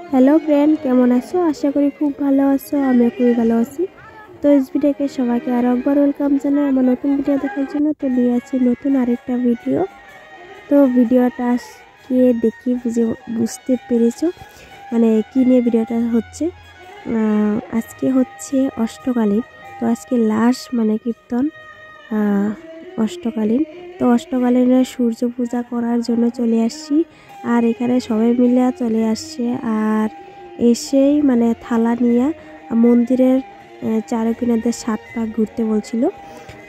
Hello friend, কেমন আছো? আশা করি খুব ভালো আছো। আমিও খুবই ভালো আছি। তো এসবিটাকে সবাইকে আরও একবার ওয়েলকাম জানাই আমার নতুন ভিডিও দেখার জন্য। তো নিয়ে আছি নতুন আরেকটা ভিডিও। তো ভিডিওটা আজকে দেখি বুঝতে পেরেছো মানে কী নিয়ে ভিডিওটা হচ্ছে। আজকে হচ্ছে অষ্টকালীন। তো আজকে লাস্ট মানে কীর্তন অষ্টকালীন। তো অষ্টকালীনের সূর্য পূজা করার জন্য চলে আসছি। আর এখানে সবাই মিলে চলে আসছে। আর এসেই মানে থালা নিয়ে মন্দিরের চারকিনারে 7 পাক ঘুরতে বলছিল।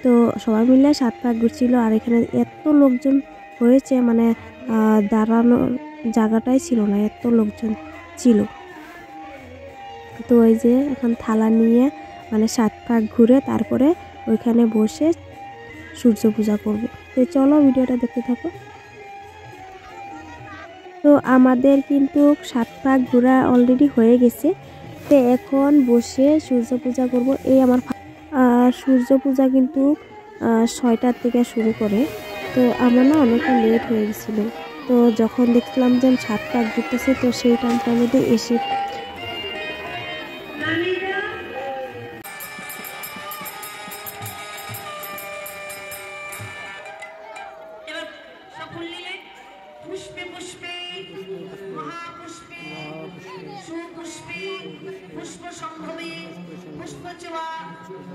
তো সবাই মিলে 7 পাক ঘুরছিল। আর এখানে এত লোকজন হয়েছে মানে দাঁড়ানোর জায়গাটাই ছিল না, এত লোকজন ছিল। তো ওই যে এখন থালা নিয়ে মানে 7 পাক ঘুরে তারপরে ওইখানে বসে সূর্য পূজা করবে। তো চলো ভিডিওটা দেখতে থাকো। তো আমাদের কিন্তু 7 পাক ঘোরা অলরেডি হয়ে গেছে। তো এখন বসে সূর্য পূজা করব। এই আমার সূর্য পূজা কিন্তু 6টার থেকে শুরু করে। তো আমার না অনেকটা লেট হয়ে গেছিলো। তো যখন দেখলাম যে 7 পাক ঘুরতেছে তো সেই টাইমটার মধ্যে এসে पुष्पे पुष्पे महापुष्पे सुपुष्पे पुष्प संभवे पुष्पचवा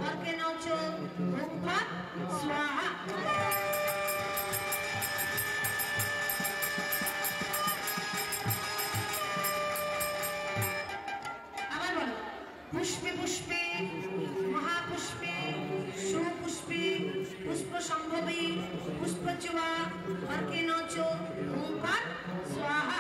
अर्केनच मुक्ता स्वाहा पुष्पे पुष्पे महापुष्पे सुपुष्पे पुष्प संभवे पुष्पचवा अर्केनच मुक्ता स्वाहा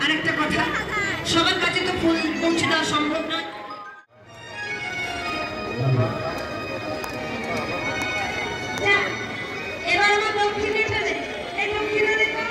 আরেকটা কথা, সবার কাছে তো ফুল পৌঁছে দেওয়া সম্ভব নয়। এবার আমার দক্ষিণেটা দে, এই দক্ষিণে দেখো।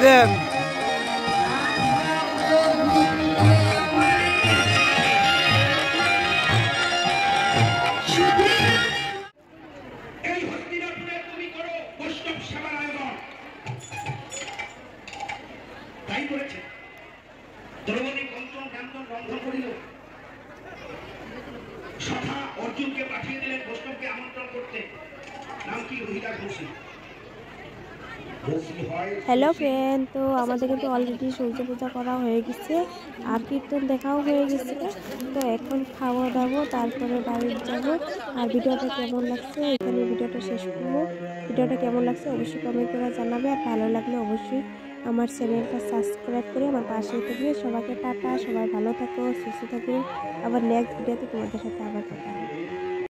দেন এই হস্তিনাপুরে তুমি করো বৈষ্ণব সেবার আয়োজন, তাই বলেছে দ্রৌপদী পঞ্চম বন্ধ করিল। সভা অর্জুনকে পাঠিয়ে দিলেন বৈষ্ণবকে আমন্ত্রণ করতে। নাম কি? রোহিদাস বসু। হ্যালো ফ্রেন্ড, তো আমাদের কিন্তু অলরেডি সূর্য পূজা করা হয়ে গেছে আর কীর্তন দেখাও হয়ে গেছে। তো এখন খাওয়া দাওয়া, তারপরে বাড়ি যাব। আর ভিডিওটা কেমন লাগছে, এখানে ভিডিওটা শেষ করবো। ভিডিওটা কেমন লাগছে অবশ্যই কমেন্ট করে জানাবে, আর ভালো লাগলে অবশ্যই আমার চ্যানেলটা সাবস্ক্রাইব করে আমার পাশে থাকবে। সবাইকে টাটা, সবাই ভালো থাকো, সুস্থ থাকো। আবার নেক্সট ভিডিওতে তোমাদের সাথে আবার কথা হবে।